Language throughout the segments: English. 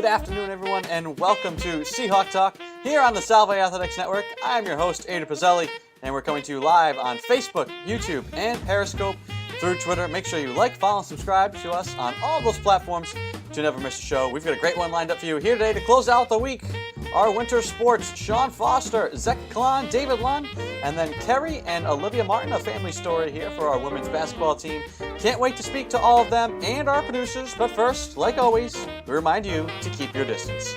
Good afternoon, everyone, and welcome to SeahawkTalk here on the Salve Athletics Network. I'm your host, Ada Pizzelli, and we're coming to you live on Facebook, YouTube, and Periscope through Twitter. Make sure you like, follow, and subscribe to us on all those platforms to never miss a show. We've got a great one lined up for you here today to close out the week. Our winter sports, Sean Foster, Zach Klon, David Lund, and then Kerry and Olivia Martin, a family story here for our women's basketball team. Can't wait to speak to all of them and our producers, but first, like always, we remind you to keep your distance.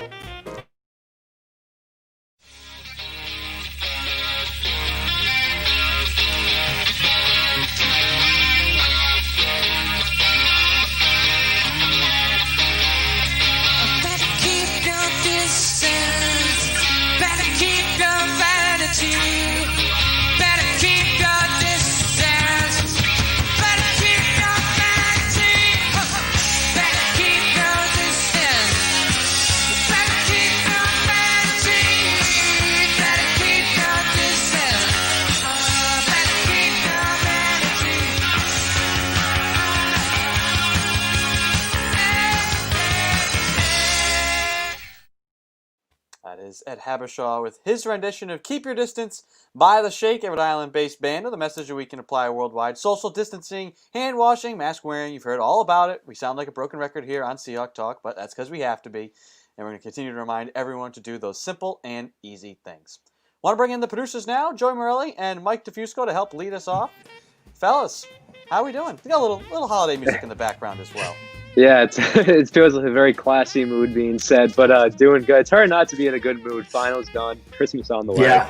Is Ed Habershaw with his rendition of Keep Your Distance by the Shake, a Rhode Island-based band with a message that we can apply worldwide. Social distancing, hand washing, mask wearing, you've heard all about it. We sound like a broken record here on Seahawk Talk, but that's because we have to be. And we're going to continue to remind everyone to do those simple and easy things. Want to bring in the producers now, Joey Morelli and Mike DeFusco, to help lead us off. Fellas, how are we doing? We got a little holiday music in the background as well. Yeah, it feels like a very classy mood being said, but doing good. It's hard not to be in a good mood. Finals done, Christmas on the way. Yeah,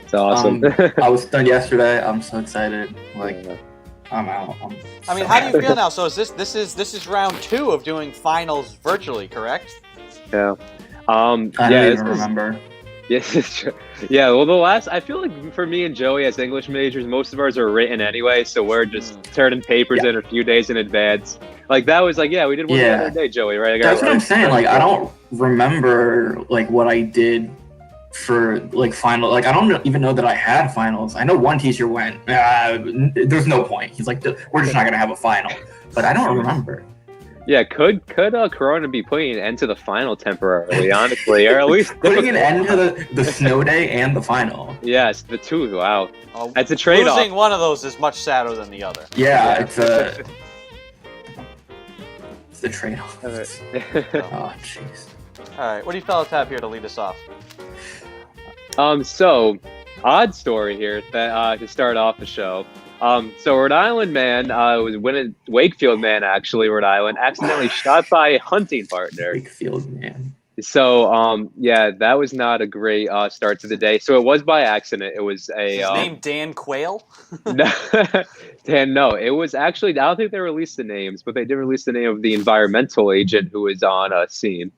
it's awesome. I was done yesterday. I'm so excited. I'm out. How do you feel now? So this is round 2 of doing finals virtually, correct? Yeah. I don't even remember. Yes, it's true. Yeah, well, I feel like for me and Joey as English majors, most of ours are written anyway, so we're just turning papers in a few days in advance. Like, that was like, we did one the other day, Joey, right? That's what I'm saying. Like, I don't remember, like, what I did for, like, final. Like, I don't even know that I had finals. I know one teacher went, there's no point. He's like, we're just not going to have a final. But I don't remember. Yeah, could Corona be putting an end to the final temporarily, honestly, or at least putting an end to the snow day and the final? Yes, the two. Wow, that's a trade-off. Losing one of those is much sadder than the other. Yeah. It's the trade-off. Oh, jeez. All right, what do you fellas have here to lead us off? So odd story here that to start off the show. So Rhode Island man, was Wakefield man, actually, Rhode Island, accidentally shot by a hunting partner. Wakefield man. So, that was not a great start to the day. So it was by accident. It was his name Dan Quayle? No, it was actually, I don't think they released the names, but they did release the name of the environmental agent who was on scene.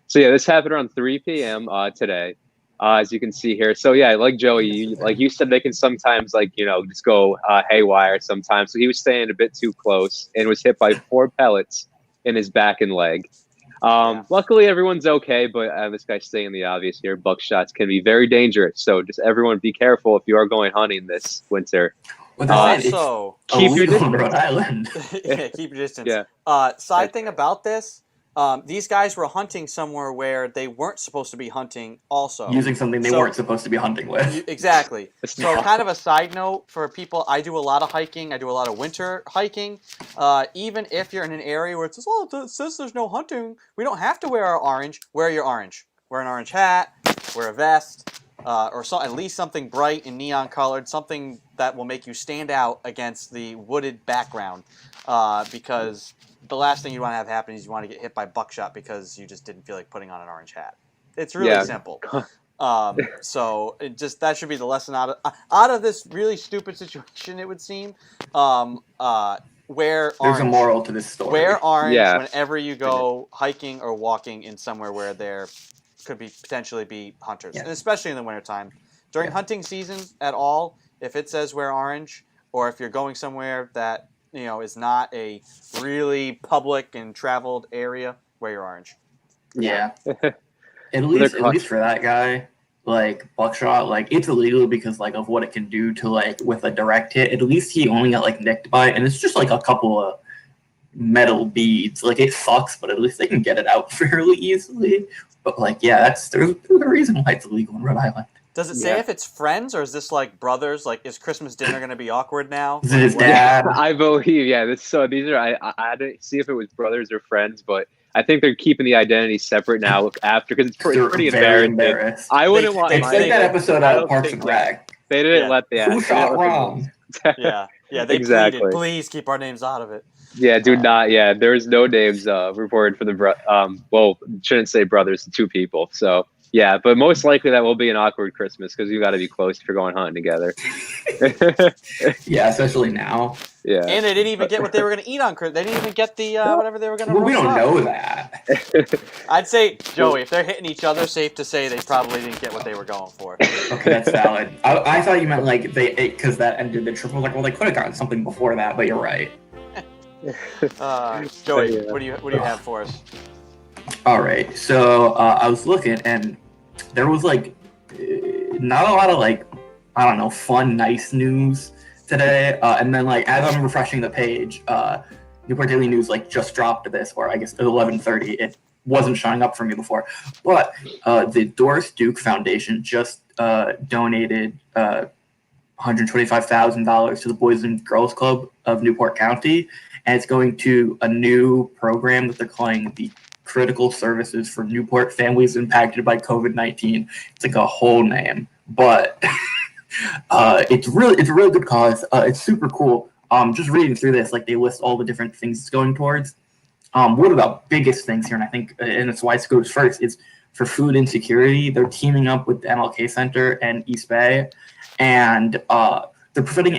So this happened around 3 p.m. Today. As you can see here. So like Joey, like you said, they can sometimes just go haywire sometimes. So he was staying a bit too close and was hit by 4 pellets in his back and leg. Luckily everyone's okay, but this guy's saying the obvious here. Buckshots can be very dangerous. So just everyone be careful if you are going hunting this winter. Also, keep your distance. Rhode Island. Keep your distance. Yeah. Side thing about this. These guys were hunting somewhere where they weren't supposed to be hunting also. Using something they weren't supposed to be hunting with. Exactly. So kind of a side note for people, I do a lot of hiking. I do a lot of winter hiking. Even if you're in an area where it says there's no hunting, we don't have to wear our orange. Wear your orange. Wear an orange hat. Wear a vest. Or at least something bright and neon colored. Something that will make you stand out against the wooded background. Because the last thing you want to have happen is you want to get hit by buckshot because you just didn't feel like putting on an orange hat. It's really simple. So that should be the lesson out of this really stupid situation. It would seem. Wear orange. There's a moral to this story. Wear orange whenever you go hiking or walking in somewhere where there could potentially be hunters, and especially in the wintertime. During hunting season at all, if it says wear orange, or if you're going somewhere that is not a really public and traveled area, wear your orange. Yeah. At least for that guy, like buckshot, like it's illegal because like of what it can do to like with a direct hit. At least he only got like nicked by it, and it's just like a couple of metal beads. Like, it sucks, but at least they can get it out fairly easily. But like, yeah, there's a reason why it's illegal in Rhode Island. Does it say if it's friends or is this like brothers? Like, is Christmas dinner going to be awkward now? Is it Like, his what- dad? I believe, yeah. These are I didn't see if it was brothers or friends, but I think they're keeping the identity separate now after because it's They're pretty very embarrassing. embarrassed. I wouldn't want It's my like that episode I of don't Parks think and Rec. They didn't Yeah. let the Who shot wrong? yeah, they Exactly. pleaded, please keep our names out of it. Yeah, do not. Yeah, there's no names reported for the well, shouldn't say brothers, two people. So yeah, but most likely that will be an awkward Christmas because you got to be close if you're going hunting together. Yeah, especially now. Yeah, And they didn't even get what they were going to eat on Christmas. They didn't even get the whatever they were going to. Well, we don't know that. I'd say, Joey, if they're hitting each other, safe to say they probably didn't get what they were going for. Okay, that's valid. I thought you meant like they ate because that ended the trip. I was like, well, they could have gotten something before that, but you're right. Joey, Yeah. what do you have for us? All right, so I was looking, and there was like not a lot of like, I don't know, fun, nice news today. And then like as I'm refreshing the page, Newport Daily News like just dropped this, or I guess at 11:30. It wasn't showing up for me before, but the Doris Duke Foundation just donated $125,000 to the Boys and Girls Club of Newport County, and it's going to a new program that they're calling the Critical Services for Newport Families Impacted by COVID-19. It's like a whole name, but it's a really good cause. It's super cool. Just reading through this, like they list all the different things it's going towards. One of the biggest things here, and I think, and it's why it goes first, is for food insecurity. They're teaming up with the MLK Center and East Bay, and they're providing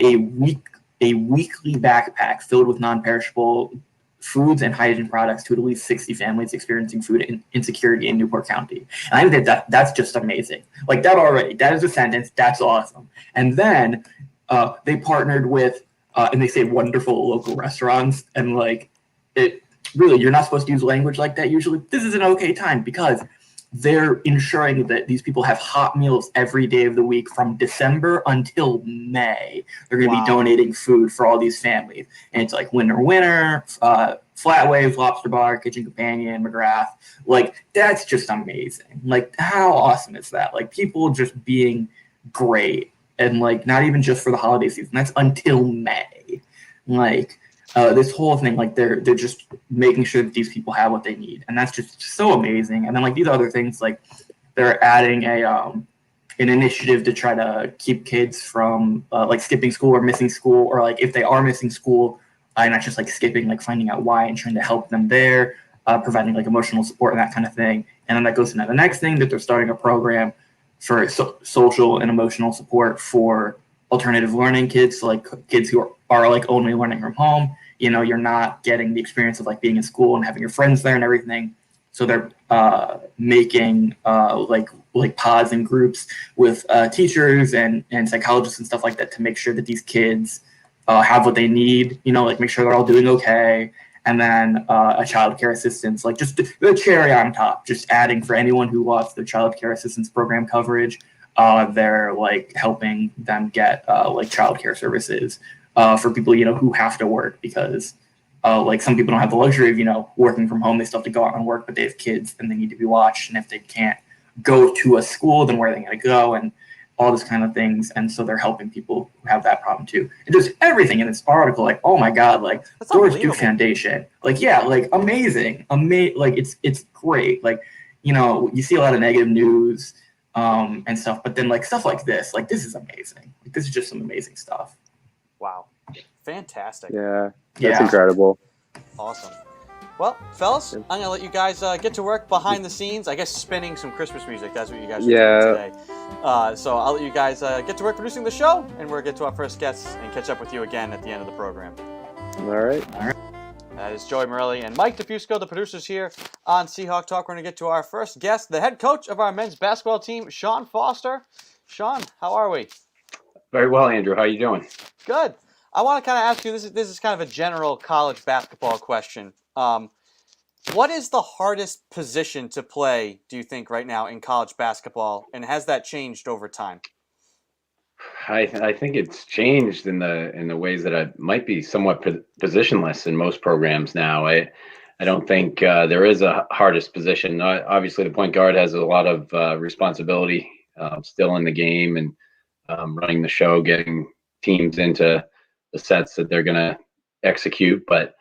a weekly backpack filled with non-perishable foods and hygiene products to at least 60 families experiencing food insecurity in Newport County. And I think that's just amazing. Like that is a sentence. That's awesome. And then they partnered with, and they say wonderful local restaurants, and like it really, you're not supposed to use language like that usually. This is an okay time because they're ensuring that these people have hot meals every day of the week from December until May. They're going to be donating food for all these families. And it's like Winner, Flat Waves, Lobster Bar, Kitchen Companion, McGrath. Like, that's just amazing. Like, how awesome is that? Like, people just being great. And, like, not even just for the holiday season. That's until May. Like, this whole thing, like they're just making sure that these people have what they need, and that's just so amazing. And then like these other things, like they're adding an initiative to try to keep kids from like skipping school or missing school, or like if they are missing school, not just like skipping, like finding out why and trying to help them there, providing like emotional support and that kind of thing. And then that goes into the next thing, that they're starting a program for social and emotional support for alternative learning kids, so like kids who are like only learning from home. You know, you're not getting the experience of like being in school and having your friends there and everything. So they're making like pods and groups with teachers and psychologists and stuff like that to make sure that these kids have what they need. You know, like make sure they're all doing okay. And then a child care assistance, like just the cherry on top, just adding for anyone who lost their child care assistance program coverage. They're like helping them get like child care services for people, you know, who have to work because like some people don't have the luxury of, you know, working from home. They still have to go out and work, but they have kids and they need to be watched. And if they can't go to a school, then where are they going to go? And all this kind of things. And so they're helping people who have that problem too. And just everything in this article, like, oh my God, like Doris Duke Foundation, like, yeah, like amazing. Like it's great. Like, you know, you see a lot of negative news and stuff, but then like stuff like this is amazing. Like this is just some amazing stuff. Wow. Fantastic. Yeah. That's incredible. Awesome. Well, fellas, I'm going to let you guys get to work behind the scenes. I guess spinning some Christmas music. That's what you guys are doing today. So I'll let you guys get to work producing the show, and we'll get to our first guests and catch up with you again at the end of the program. All right. That is Joey Morelli and Mike DeFusco, the producers here on Seahawk Talk. We're going to get to our first guest, the head coach of our men's basketball team, Sean Foster. Sean, how are we? Very well, Andrew. How are you doing? Good. I want to kind of ask you, this is kind of a general college basketball question. What is the hardest position to play, do you think, right now in college basketball, and has that changed over time? I think it's changed in the ways that it might be somewhat positionless in most programs now. I don't think there is a hardest position. Obviously, the point guard has a lot of responsibility still in the game and running the show, getting teams into the sets that they're going to execute. But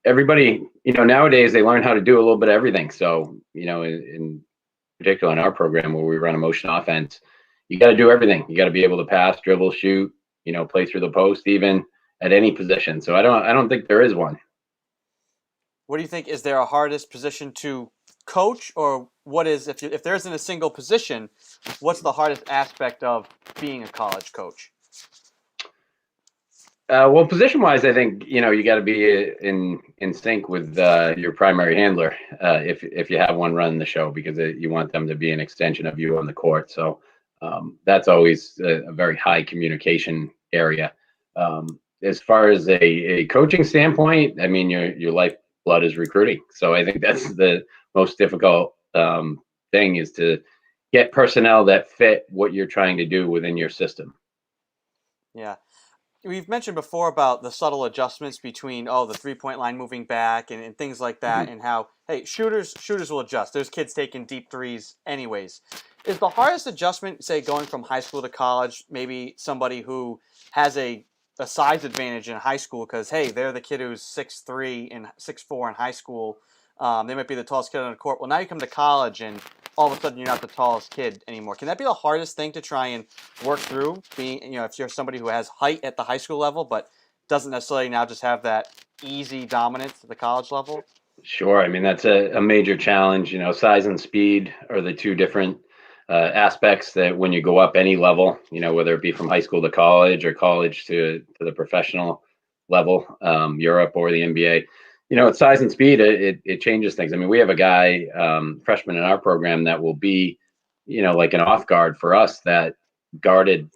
everybody, nowadays they learn how to do a little bit of everything. So, in particular in our program where we run a motion offense, you got to do everything. You got to be able to pass, dribble, shoot, play through the post, even at any position. So I don't think there is one. What do you think? Is there a hardest position to coach, or what is if there isn't a single position, what's the hardest aspect of being a college coach? Well, position-wise, I think you got to be in sync with your primary handler if you have one running the show, because you want them to be an extension of you on the court. So that's always a very high communication area. As far as a coaching standpoint, I mean, your lifeblood is recruiting. So I think that's the most difficult thing, is to get personnel that fit what you're trying to do within your system. Yeah. We've mentioned before about the subtle adjustments between the 3-point line moving back and things like that, Mhm. and how shooters will adjust. There's kids taking deep threes anyways. Is the hardest adjustment, say, going from high school to college, maybe somebody who has a size advantage in high school because they're the kid who's 6'3" and 6'4" in high school. They might be the tallest kid on the court. Well, now you come to college and all of a sudden you're not the tallest kid anymore. Can that be the hardest thing to try and work through? Being, if you're somebody who has height at the high school level, but doesn't necessarily now just have that easy dominance at the college level? Sure. I mean, that's a major challenge. Size and speed are the two different aspects that when you go up any level, whether it be from high school to college or college to the professional level, Europe or the NBA, it's size and speed. It changes things. I mean, we have a guy, freshman in our program, that will be, like an off guard for us, that guarded,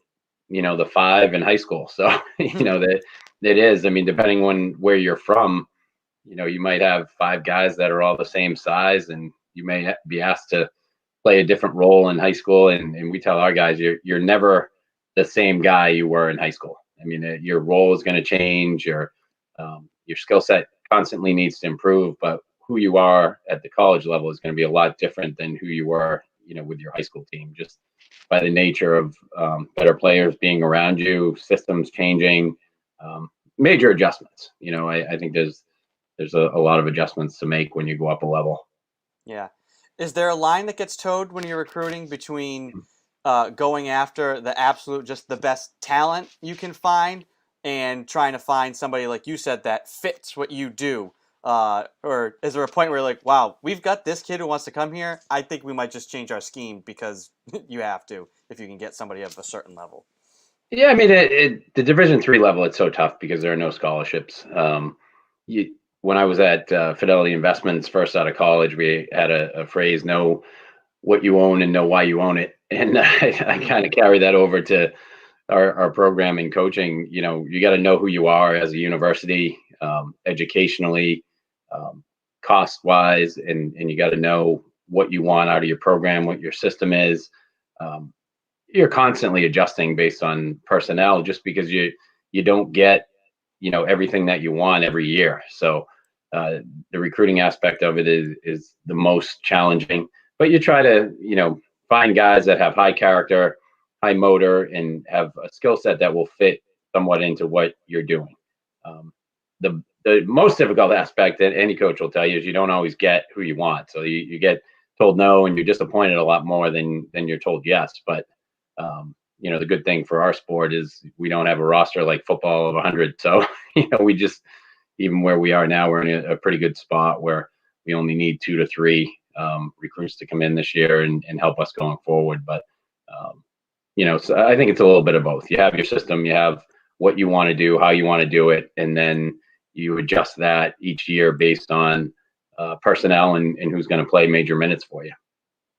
the 5 in high school. So, that it is. I mean, depending on where you're from, you might have 5 guys that are all the same size, and you may be asked to play a different role in high school. And we tell our guys, you're never the same guy you were in high school. I mean, your role is going to change. Your skill set constantly needs to improve, but who you are at the college level is going to be a lot different than who you were, with your high school team, just by the nature of better players being around you, systems changing, major adjustments. I think there's a lot of adjustments to make when you go up a level. Yeah. Is there a line that gets towed when you're recruiting between going after the absolute, just the best talent you can find, and trying to find somebody, like you said, that fits what you do? Or is there a point where you're like, wow, we've got this kid who wants to come here. I think we might just change our scheme because you have to, if you can get somebody of a certain level. Yeah, I mean, the Division III level, it's so tough because there are no scholarships. When I was at Fidelity Investments, first out of college, we had a phrase: "Know what you own and know why you own it." And I kind of carry that over to our program and coaching. You got to know who you are as a university, educationally, cost wise, and you got to know what you want out of your program, what your system is. Um, you're constantly adjusting based on personnel, just because you don't get everything that you want every year. So the recruiting aspect of it is the most challenging, but you try to find guys that have high character, high motor, and have a skill set that will fit somewhat into what you're doing. The most difficult aspect that any coach will tell you is you don't always get who you want. So you get told no, and you're disappointed a lot more than you're told yes. But the good thing for our sport is we don't have a roster like football of 100. So we just, even where we are now, we're in a pretty good spot where we only need 2 to 3 recruits to come in this year and help us going forward. But so I think it's a little bit of both. You have your system, you have what you want to do, how you want to do it, and then you adjust that each year based on personnel and who's going to play major minutes for you.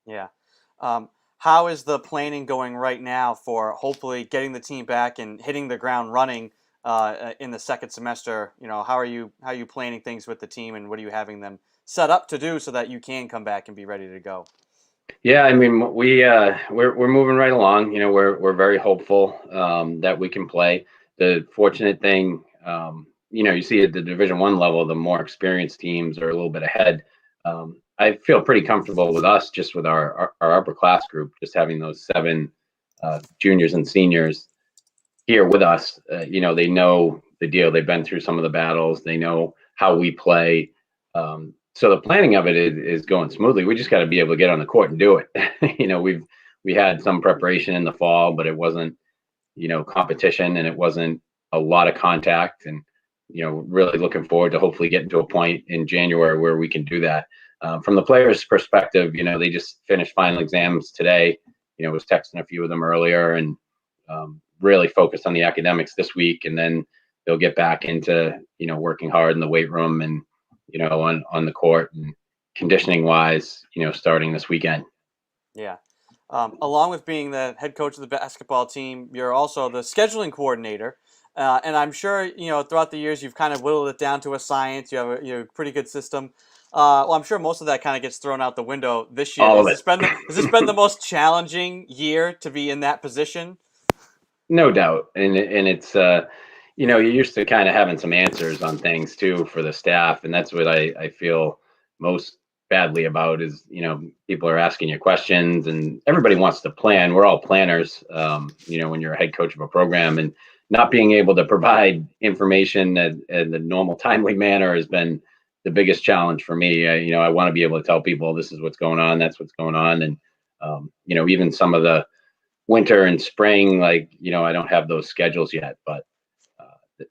Yeah. How is the planning going right now for hopefully getting the team back and hitting the ground running in the second semester? How are you planning things with the team, and what are you having them set up to do so that you can come back and be ready to go? Yeah, I mean, we're moving right along. You know, we're very hopeful that we can play. The fortunate thing, you know, you see at the Division One level, the more experienced teams are a little bit ahead. I feel pretty comfortable with us, just with our upper class group, just having those seven juniors and seniors here with us. You know, they know the deal. They've been through some of the battles. They know how we play. So the planning of it is going smoothly. We just got to be able to get on the court and do it. You know, we had some preparation in the fall, but it wasn't, you know, competition, and it wasn't a lot of contact. And you know, really looking forward to hopefully getting to a point in January where we can do that. From the players' perspective, you know, they just finished final exams today. You know, was texting a few of them earlier, and really focused on the academics this week, and then they'll get back into, you know, working hard in the weight room and, you know, on the court and conditioning wise, you know, starting this weekend. Yeah. Along with being the head coach of the basketball team, you're also the scheduling coordinator. And I'm sure, you know, throughout the years, you've kind of whittled it down to a science. You have a pretty good system. Well, I'm sure most of that kind of gets thrown out the window this year. All of Has it. this been has this been the most challenging year to be in that position? No doubt. And it's you know, you're used to kind of having some answers on things too for the staff. And that's what I feel most badly about is, you know, people are asking you questions and everybody wants to plan. We're all planners, you know, when you're a head coach of a program, and not being able to provide information in the normal timely manner has been the biggest challenge for me. You know, I want to be able to tell people this is what's going on, that's what's going on. And you know, even some of the winter and spring, like, you know, I don't have those schedules yet, but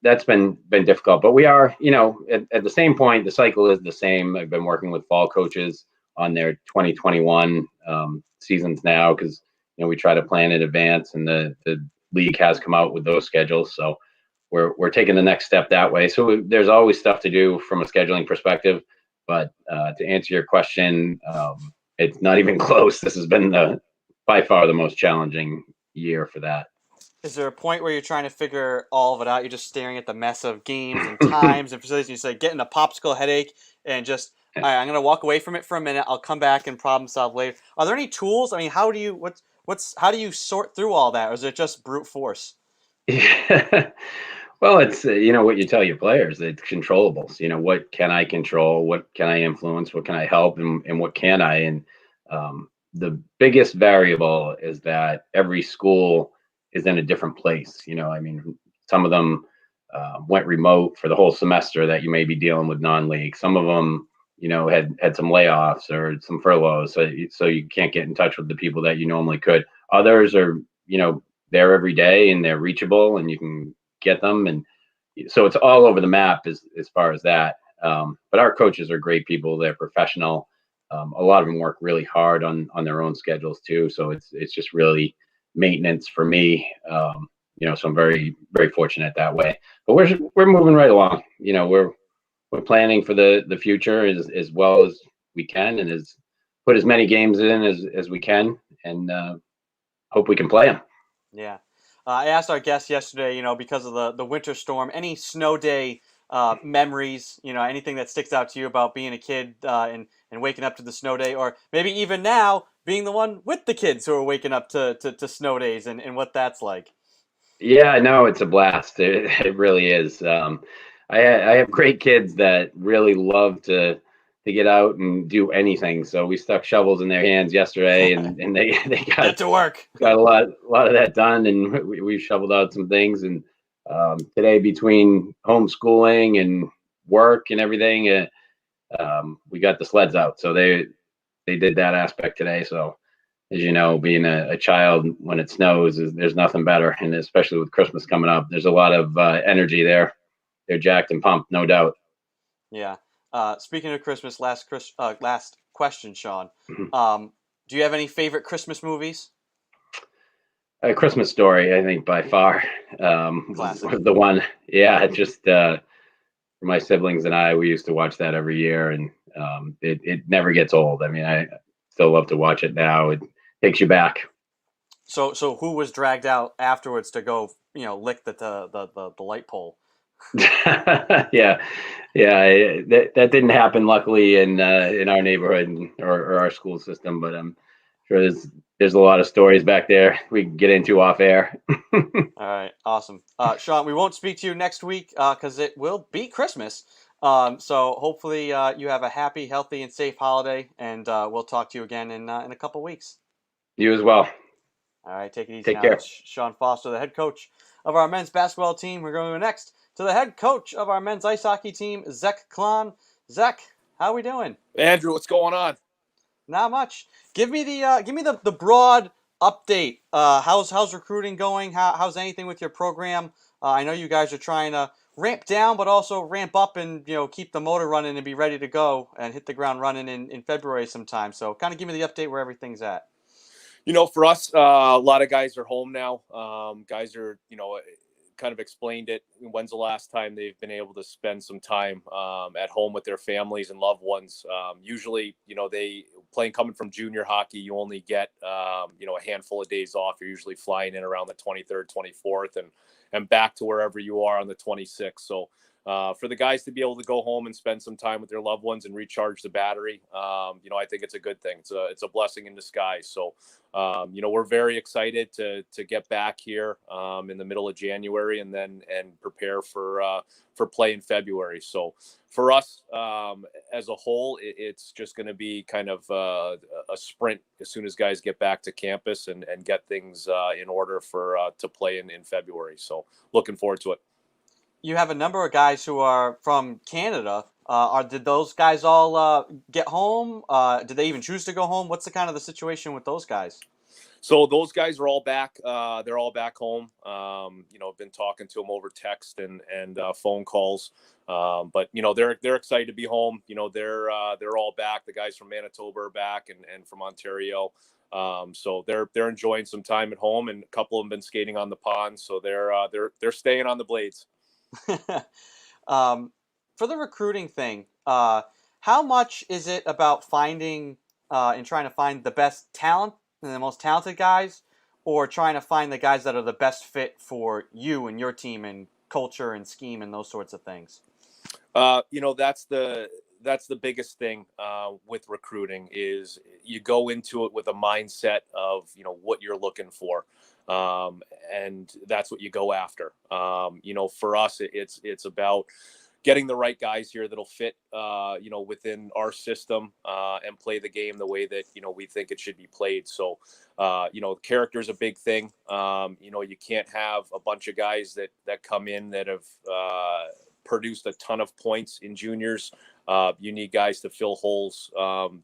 that's been difficult. But we are, you know, at the same point, the cycle is the same. I've been working with fall coaches on their 2021 seasons now, because you know, we try to plan in advance, and the league has come out with those schedules, so we're taking the next step that way. So there's always stuff to do from a scheduling perspective, but to answer your question, it's not even close. This has been by far the most challenging year for that. Is there a point where you're trying to figure all of it out? You're just staring at the mess of games and times and facilities. And you say, getting a popsicle headache and just, all right, I'm going to walk away from it for a minute. I'll come back and problem solve later. Are there any tools? I mean, how do you how do you sort through all that, or is it just brute force? Yeah. Well, it's you know, what you tell your players, it's controllables. You know, what can I control? What can I influence? What can I help? And what can I? And the biggest variable is that every school is in a different place. You know, I mean, some of them went remote for the whole semester that you may be dealing with non-league. Some of them, you know, had some layoffs or some furloughs, so you can't get in touch with the people that you normally could. Others are, you know, there every day and they're reachable and you can get them. And so it's all over the map as far as that. But our coaches are great people. They're professional. A lot of them work really hard on their own schedules too. So it's just really maintenance for me. You know, so I'm very fortunate that way. But we're moving right along. You know, we're planning for the future as well as we can, and as put as many games in as we can, and hope we can play them. Yeah. I asked our guests yesterday, you know, because of the winter storm, any snow day memories, you know, anything that sticks out to you about being a kid and waking up to the snow day, or maybe even now being the one with the kids who are waking up to snow days and what that's like. Yeah, no, it's a blast. It really is. I have great kids that really love to get out and do anything. So we stuck shovels in their hands yesterday, and they Get to work. got a lot of that done, and we shoveled out some things. And today, between homeschooling and work and everything, we got the sleds out. So they did that aspect today. So as you know, being a child when it snows, there's nothing better, and especially with Christmas coming up, there's a lot of energy there. They're jacked and pumped, no doubt. Yeah. Speaking of Christmas, last question, Sean. Do you have any favorite Christmas movies? A Christmas Story, I think by far, Classic. was the one. Yeah, just for my siblings and I, we used to watch that every year, and it never gets old. I mean, I still love to watch it now. It takes you back. So who was dragged out afterwards to go, you know, lick the light pole? Yeah, that didn't happen luckily in our neighborhood or our school system, but Sure, there's a lot of stories back there we can get into off air. All right, awesome. Sean, we won't speak to you next week because it will be Christmas. So hopefully you have a happy, healthy, and safe holiday, and we'll talk to you again in a couple weeks. You as well. All right, take it easy Take now. care. That's Sean Foster, the head coach of our men's basketball team. We're going to go next to the head coach of our men's ice hockey team, Zach Klon. Zach, how are we doing? Andrew, what's going on? Not much. Give me the broad update. How's recruiting going? How's anything with your program? I know you guys are trying to ramp down, but also ramp up and keep the motor running and be ready to go and hit the ground running in February sometime. So kind of give me the update where everything's at. For us, a lot of guys are home now. Guys are, kind of explained it. When's the last time they've been able to spend some time at home with their families and loved ones? Usually, they coming from junior hockey, you only get, a handful of days off. You're usually flying in around the 23rd, 24th and back to wherever you are on the 26th. So for the guys to be able to go home and spend some time with their loved ones and recharge the battery, I think it's a good thing. It's a blessing in disguise. So, we're very excited to get back here in the middle of January and prepare for play in February. So for us as a whole, it's just going to be kind of a sprint as soon as guys get back to campus and get things in order for to play in February. So looking forward to it. You have a number of guys who are from Canada. Did those guys all get home? Did they even choose to go home? What's the kind of the situation with those guys? So those guys are all back. They're all back home. I've been talking to them over text and phone calls. But they're excited to be home. They're all back. The guys from Manitoba are back and from Ontario. So they're enjoying some time at home, and a couple of them been skating on the pond. So they're staying on the blades. For the recruiting thing, how much is it about finding and trying to find the best talent and the most talented guys, or trying to find the guys that are the best fit for you and your team and culture and scheme and those sorts of things? That's the biggest thing with recruiting is you go into it with a mindset of what you're looking for, and that's what you go after. For us, it's about getting the right guys here that'll fit, within our system and play the game the way that we think it should be played. So, character is a big thing. You can't have a bunch of guys that come in that have produced a ton of points in juniors. You need guys to fill holes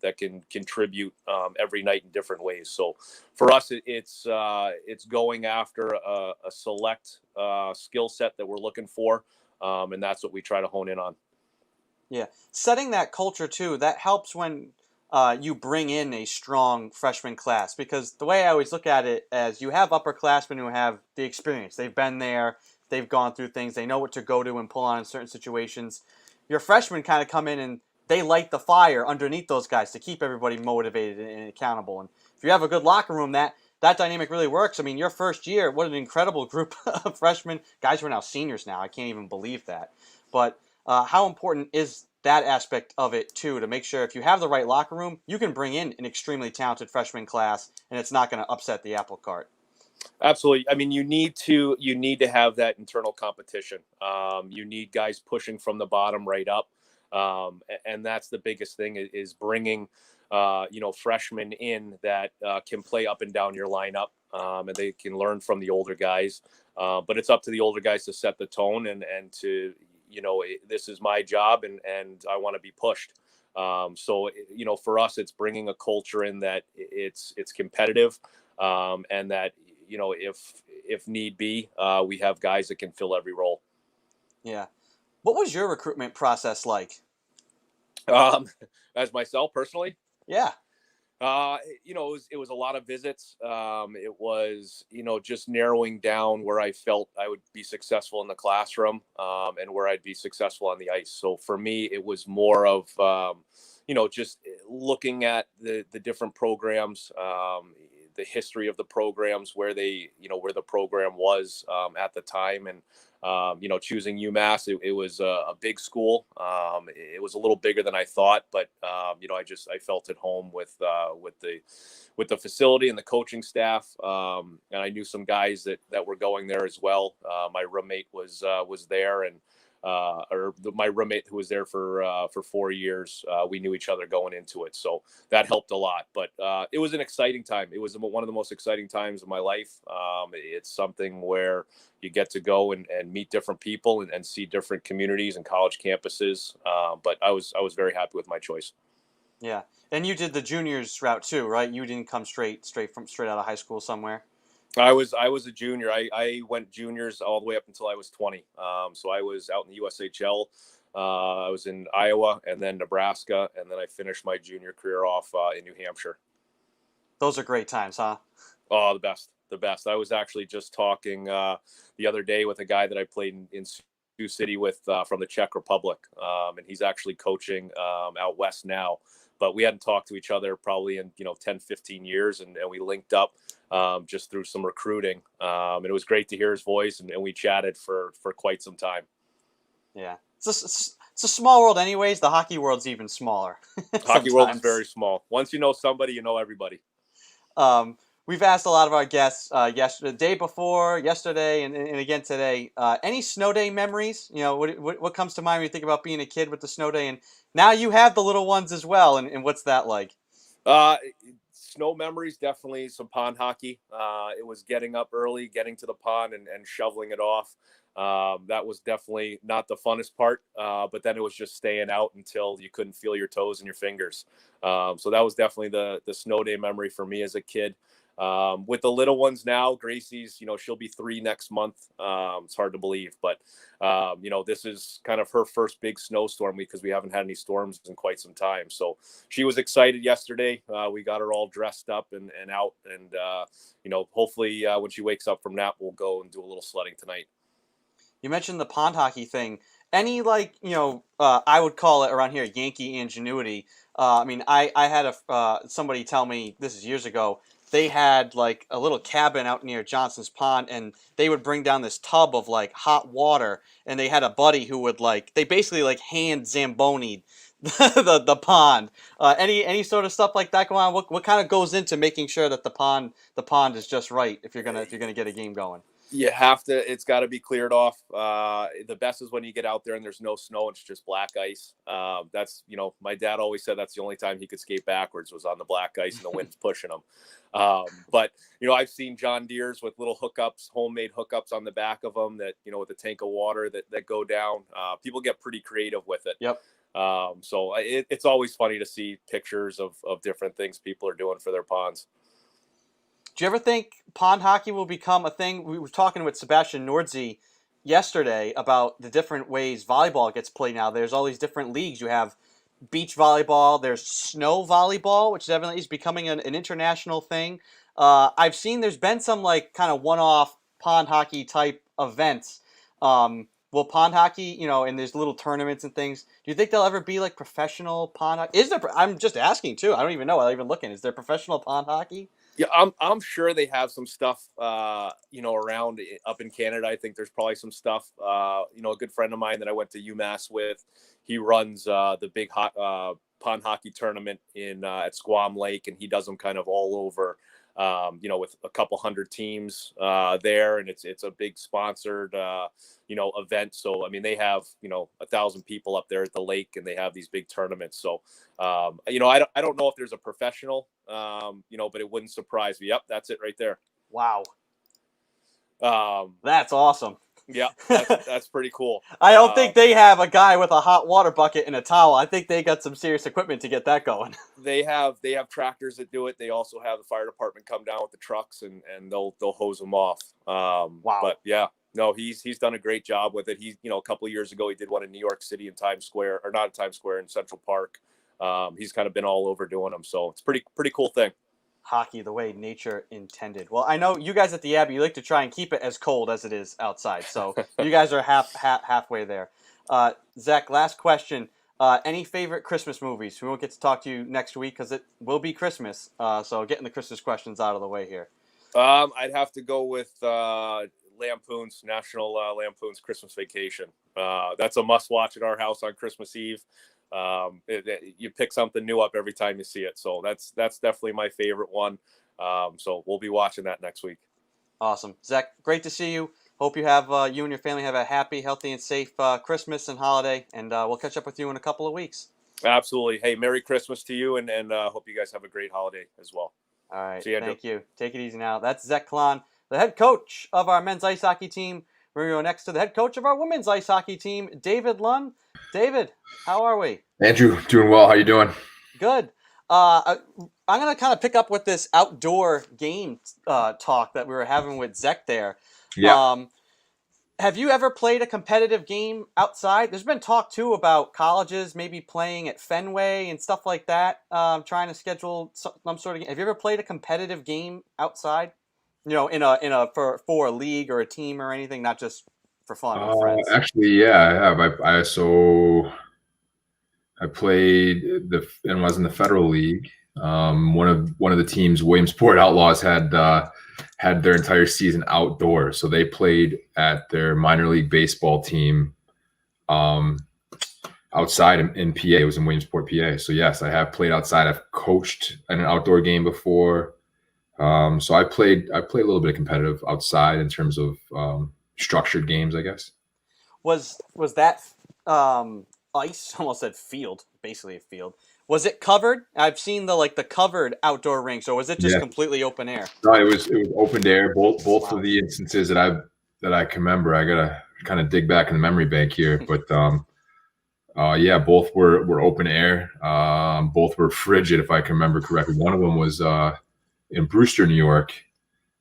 that can contribute every night in different ways. So for us, it's going after a select skill set that we're looking for, and that's what we try to hone in on. Yeah, setting that culture too, that helps when you bring in a strong freshman class, because the way I always look at it as you have upperclassmen who have the experience. They've been there, they've gone through things, they know what to go to and pull on in certain situations. Your freshmen kind of come in and they light the fire underneath those guys to keep everybody motivated and accountable. And if you have a good locker room, that dynamic really works. I mean, your first year, what an incredible group of freshmen. Guys who are now seniors now. I can't even believe that. But how important is that aspect of it too, to make sure if you have the right locker room, you can bring in an extremely talented freshman class and it's not going to upset the apple cart? Absolutely. I mean, you need to have that internal competition. You need guys pushing from the bottom right up. And that's the biggest thing is bringing, freshmen in that can play up and down your lineup, and they can learn from the older guys. But it's up to the older guys to set the tone and to, this is my job and I want to be pushed. So, for us, it's bringing a culture in that it's competitive, and that, if need be, we have guys that can fill every role. Yeah. What was your recruitment process like? As myself personally, Yeah. it was a lot of visits. It was, just narrowing down where I felt I would be successful in the classroom, and where I'd be successful on the ice. So for me, it was more of, just looking at the different programs, the history of the programs, where they, where the program was at the time, and choosing UMass, it was a big school. It was a little bigger than I thought, but I felt at home with the facility and the coaching staff, and I knew some guys that were going there as well. My roommate was there, and my roommate who was there for 4 years, we knew each other going into it, so that helped a lot. But it was an exciting time. It was one of the most exciting times of my life. It's something where you get to go and meet different people and see different communities and college campuses. But I was very happy with my choice. Yeah, and you did the juniors route too, right? You didn't come straight out of high school somewhere. I was a junior. I went juniors all the way up until I was 20. So I was out in the USHL. I was in Iowa and then Nebraska, and then I finished my junior career off in New Hampshire. Those are great times, huh? Oh, the best. I was actually just talking the other day with a guy that I played in Sioux City with from the Czech Republic, and he's actually coaching out west now. But we hadn't talked to each other probably in 10, 15 years, and we linked up just through some recruiting. And it was great to hear his voice, and we chatted for quite some time. Yeah, it's a small world, anyways. The hockey world's even smaller. Hockey world is very small. Once you know somebody, you know everybody. We've asked a lot of our guests the day before, yesterday, and again today. Any snow day memories? What comes to mind when you think about being a kid with the snow day? And now you have the little ones as well. And what's that like? Snow memories, definitely some pond hockey. It was getting up early, getting to the pond and shoveling it off. That was definitely not the funnest part, but then it was just staying out until you couldn't feel your toes and your fingers. So that was definitely the snow day memory for me as a kid. With the little ones now, Gracie's, she'll be 3 next month. It's hard to believe, but, this is kind of her first big snowstorm because we haven't had any storms in quite some time. So she was excited yesterday. We got her all dressed up and out. And, hopefully when she wakes up from nap, we'll go and do a little sledding tonight. You mentioned the pond hockey thing. Any I would call it around here Yankee ingenuity. I had somebody tell me, this is years ago, they had like a little cabin out near Johnson's Pond, and they would bring down this tub of like hot water, and they had a buddy who would they basically like hand Zamboni the pond. Any sort of stuff like that going on? What kind of goes into making sure that the pond is just right if you're gonna get a game going? You have to, it's got to be cleared off. The best is when you get out there and there's no snow, it's just black ice. That's, my dad always said that's the only time he could skate backwards was on the black ice and the wind's pushing him. But, I've seen John Deere's with little hookups, homemade hookups on the back of them that, with a tank of water that go down. People get pretty creative with it. Yep. So it's always funny to see pictures of different things people are doing for their ponds. Do you ever think pond hockey will become a thing? We were talking with Sebastian Nordzi yesterday about the different ways volleyball gets played now. There's all these different leagues. You have beach volleyball. There's snow volleyball, which evidently is becoming an international thing. I've seen there's been some kind of one-off pond hockey type events. Will pond hockey, and there's little tournaments and things. Do you think there'll ever be professional pond hockey? Is there? I'm just asking too. I don't even know. I'm even looking. Is there professional pond hockey? Yeah, I'm sure they have some stuff, around up in Canada. I think there's probably some stuff. A good friend of mine that I went to UMass with, he runs the big pond hockey tournament at Squam Lake, and he does them kind of all over. With a couple hundred teams there, and it's a big sponsored event. So they have 1,000 people up there at the lake, and they have these big tournaments. So I don't know if there's a professional, but it wouldn't surprise me. Yep, that's it right there. Wow, that's awesome. Yeah, that's pretty cool. I don't think they have a guy with a hot water bucket and a towel. I think they got some serious equipment to get that going. They have tractors that do it. They also have the fire department come down with the trucks and they'll hose them off. Wow. But yeah, no, he's done a great job with it. He, a couple of years ago, he did one in New York City in Times Square, or not in Times Square, in Central Park. He's kind of been all over doing them. So it's pretty cool thing. Hockey the way nature intended. Well, I know you guys at the Abbey, you like to try and keep it as cold as it is outside. So you guys are halfway there. Zach, last question. Any favorite Christmas movies? We won't get to talk to you next week because it will be Christmas. So getting the Christmas questions out of the way here. I'd have to go with National Lampoon's Christmas Vacation. That's a must watch at our house on Christmas Eve. You pick something new up every time you see it. So that's definitely my favorite one. So we'll be watching that next week. Awesome. Zach, great to see you. Hope you have you and your family have a happy, healthy, and safe Christmas and holiday. And we'll catch up with you in a couple of weeks. Absolutely. Hey, Merry Christmas to you, and hope you guys have a great holiday as well. All right. See you, Thank you. Take it easy now. That's Zach Klon, the head coach of our men's ice hockey team. We're going to go next to the head coach of our women's ice hockey team, David Lunn. David, how are we? Andrew, doing well. How you doing? Good. I'm going to kind of pick up with this outdoor game talk that we were having with Zach there. Yeah. Have you ever played a competitive game outside? There's been talk, too, about colleges maybe playing at Fenway and stuff like that, trying to schedule some sort of game. Have you ever played a competitive game outside? You know, for a league or a team or anything, not just for fun with friends? Actually, yeah, I have. I played and was in the Federal League. One of the teams, Williamsport Outlaws, had their entire season outdoors. So they played at their minor league baseball team outside in PA. It was in Williamsport, PA. So yes, I have played outside. I've coached in an outdoor game before. So I played a little bit of competitive outside in terms of structured games, I guess. Was that ice? Almost said field, basically a field. Was it covered? I've seen the covered outdoor rinks, or was it just completely open air? No, it was open air. Both of the instances that I can remember. I gotta kind of dig back in the memory bank here, but yeah, both were open air. Both were frigid, if I can remember correctly. One of them was in Brewster, New York,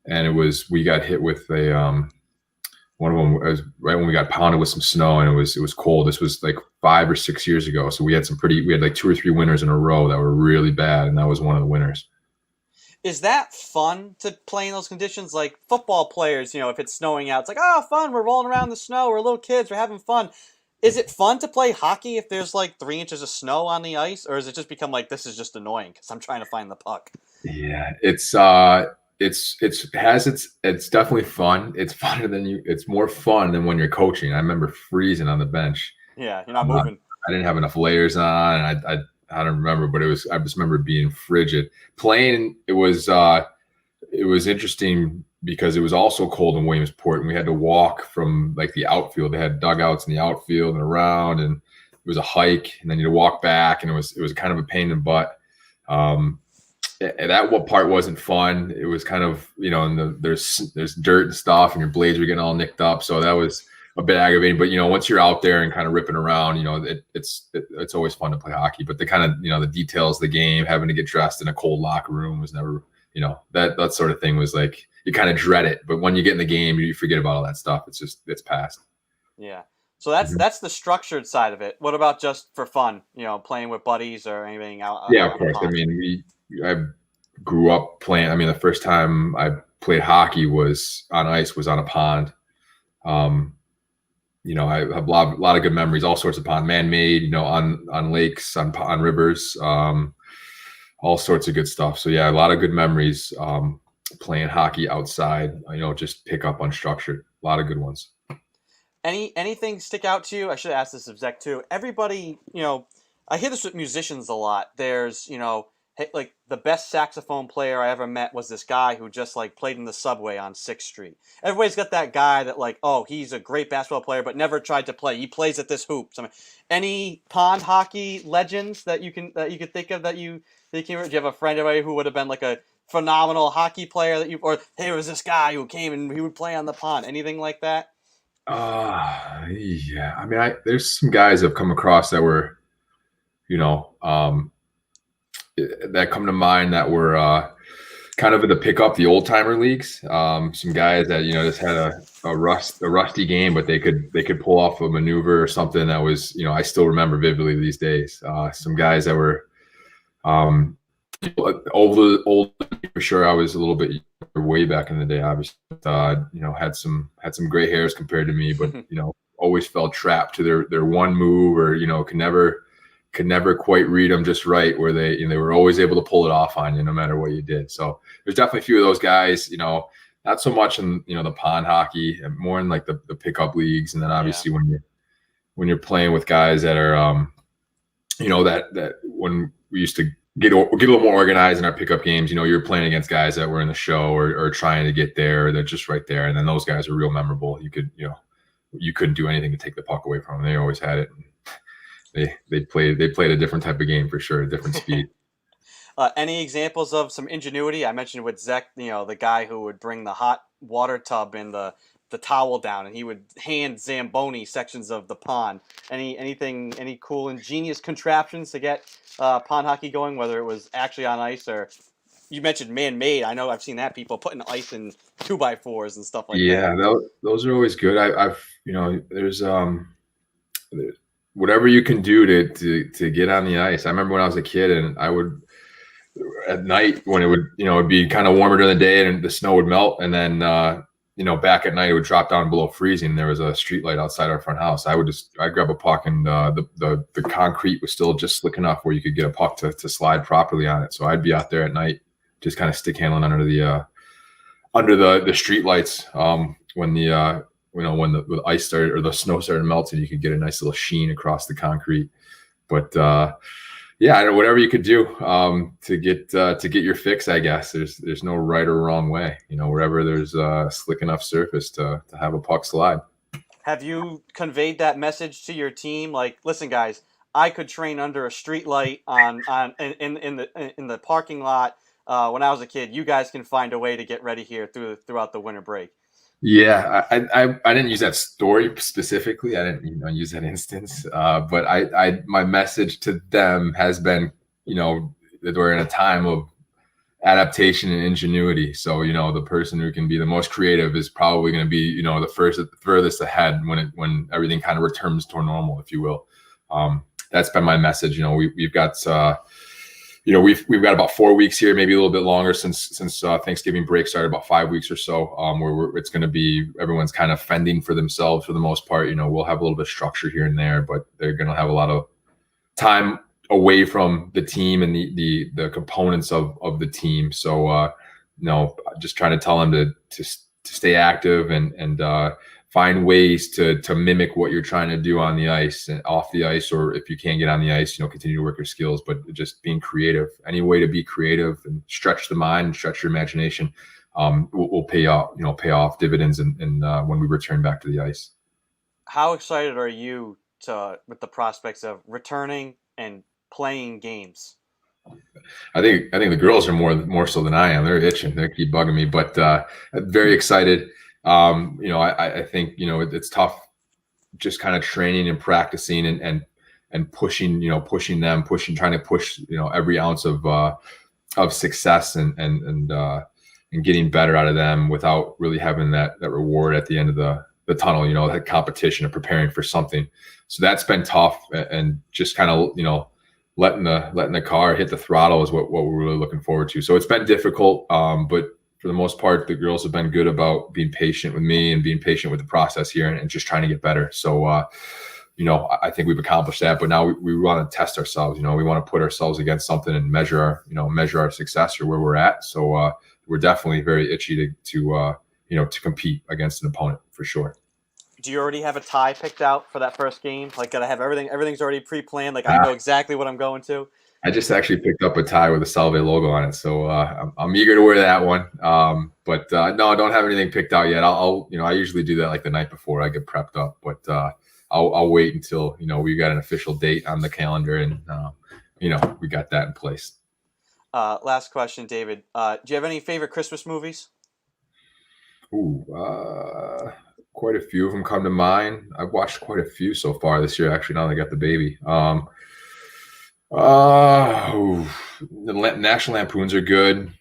and we got hit with a one of them was right when we got pounded with some snow, and it was cold. This was like 5 or 6 years ago, so we had like 2 or 3 winters in a row that were really bad, and that was one of the winters. Is that fun to play in those conditions? Like football players, if it's snowing out, it's like, oh, fun, we're rolling around in the snow, we're little kids, we're having fun. Is it fun to play hockey if there's like 3 inches of snow on the ice, or has it just become like, this is just annoying because I'm trying to find the puck? Yeah, it's definitely fun. It's more fun than when you're coaching. I remember freezing on the bench. Yeah, you're not moving. I didn't have enough layers on, and I don't remember, but I just remember being frigid. Playing, it was interesting because it was also cold in Williamsport, and we had to walk from like the outfield. They had dugouts in the outfield and around, and it was a hike, and then you had to walk back, and it was kind of a pain in the butt. That part wasn't fun. It was kind of, and there's dirt and stuff, and your blades were getting all nicked up. So that was a bit aggravating. But once you're out there and kind of ripping around, it's always fun to play hockey. But the kind of the details of the game, having to get dressed in a cold locker room was never, that sort of thing was like you kind of dread it. But when you get in the game, you forget about all that stuff. It's past. Yeah. So that's the structured side of it. What about just for fun? Playing with buddies or anything out? Yeah, of course. I mean, I grew up playing. I mean, the first time I played hockey was on ice, was on a pond. I have a lot of good memories, all sorts of ponds, man-made, on lakes, on rivers, all sorts of good stuff. So yeah, a lot of good memories playing hockey outside. Just pick up unstructured. A lot of good ones. Anything stick out to you? I should ask this of Zach too. Everybody, I hear this with musicians a lot. There's, like the best saxophone player I ever met was this guy who just like played in the subway on 6th Street. Everybody's got that guy that like, oh, he's a great basketball player, but never tried to play. He plays at this hoop. Any pond hockey legends that you could think of that you do you have a friend who would have been like a phenomenal hockey player or hey, there was this guy who came and he would play on the pond? Anything like that? Yeah. I mean, there's some guys I've come across that were, that come to mind that were kind of to pick up the old timer leagues. Some guys that just had a rusty game, but they could pull off a maneuver or something that was I still remember vividly these days. Some guys that were old for sure. I was a little bit way back in the day, obviously. Had some gray hairs compared to me, but always felt trapped to their one move, or could never quite read them just right, where they were always able to pull it off on you no matter what you did. So there's definitely a few of those guys. Not not so much in the pond hockey, and more in like the pickup leagues, and then obviously when you're playing with guys that are that when we used to get a little more organized in our pickup games, you're playing against guys that were in the show or trying to get there, or they're just right there, and then those guys are real memorable. You couldn't do anything to take the puck away from them. They always had it. They played a different type of game for sure, a different speed. Any examples of some ingenuity? I mentioned with Zach, the guy who would bring the hot water tub and the towel down, and he would hand Zamboni sections of the pond. Any cool ingenious contraptions to get pond hockey going, whether it was actually on ice or you mentioned man-made. I know I've seen that, people putting ice in 2x4s and stuff like that. Yeah, those are always good. I've there's whatever you can do to get on the ice. I remember when I was a kid, and I would at night when it would it'd be kind of warmer during the day and the snow would melt, and then back at night it would drop down below freezing. And there was a street light outside our front house. I'd grab a puck, and the concrete was still just slick enough where you could get a puck to slide properly on it. So I'd be out there at night just kind of stick handling under the street lights when the ice started or the snow started melting. You could get a nice little sheen across the concrete. But whatever you could do to get your fix, I guess. There's no right or wrong way. Wherever there's a slick enough surface to have a puck slide. Have you conveyed that message to your team? Like, listen, guys, I could train under a street light in the parking lot when I was a kid. You guys can find a way to get ready here throughout the winter break. Yeah, I didn't use that story specifically. I didn't use that instance. But my message to them has been, that we're in a time of adaptation and ingenuity. So, the person who can be the most creative is probably going to be, the furthest ahead when everything kind of returns to normal, if you will. That's been my message. We've got we've got about 4 weeks here, maybe a little bit longer since Thanksgiving break started, about 5 weeks or so, where it's going to be everyone's kind of fending for themselves for the most part. We'll have a little bit of structure here and there, but they're going to have a lot of time away from the team and the components of the team. So, just trying to tell them to stay active and find ways to mimic what you're trying to do on the ice and off the ice, or if you can't get on the ice, continue to work your skills, but just being creative. Any way to be creative and stretch the mind and stretch your imagination will pay off dividends and when we return back to the ice. How excited are you with the prospects of returning and playing games? I think the girls are more so than I am. They're itching. They keep bugging me, but very excited. I think it's tough just kind of training and practicing and pushing them, trying to push every ounce of success and getting better out of them without really having that reward at the end of the tunnel, that competition of preparing for something. So that's been tough, and just kind of letting the car hit the throttle is what we're really looking forward to. So it's been difficult, but for the most part, the girls have been good about being patient with me and being patient with the process here and just trying to get better. So, I think we've accomplished that, but now we want to test ourselves. We want to put ourselves against something and measure our success or where we're at. So we're definitely very itchy to compete against an opponent for sure. Do you already have a tie picked out for that first game? Like, gotta have everything's already pre-planned. Like, I know exactly what I'm going to. I just actually picked up a tie with a Salve logo on it, so I'm eager to wear that one. But no, I don't have anything picked out yet. I usually do that like the night before I get prepped up, but I'll wait until we got an official date on the calendar and we got that in place. Last question, David. Do you have any favorite Christmas movies? Ooh, quite a few of them come to mind. I've watched quite a few so far this year. Actually, now that I got the baby. The National Lampoons are good.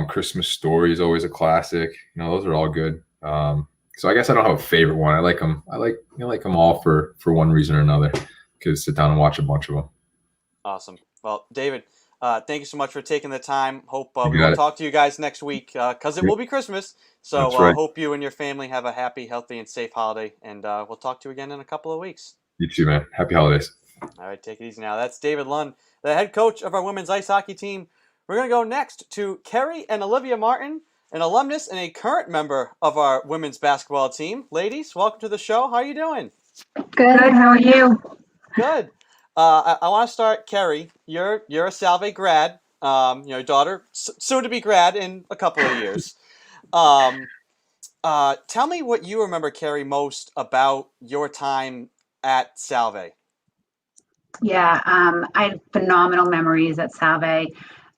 Christmas Story is always a classic. Those are all good. So I guess I don't have a favorite one. I like them. I like them all for one reason or another. Could sit down and watch a bunch of them. Awesome. Well, David, thank you so much for taking the time. Hope we will talk to you guys next week because it will be Christmas. So I hope you and your family have a happy, healthy, and safe holiday. And we'll talk to you again in a couple of weeks. You too, man. Happy holidays. All right, take it easy now. That's David Lund, the head coach of our women's ice hockey team. We're going to go next to Kerry and Olivia Martin. an alumnus and a current member of our women's basketball team. Ladies, welcome to the show. How are you doing? Good. How are you? Good. I want to start, Kerry. You're a Salve grad. Your daughter, soon to be grad in a couple of years. Tell me what you remember, Kerry, most about your time at Salve. Yeah, I had phenomenal memories at Salve.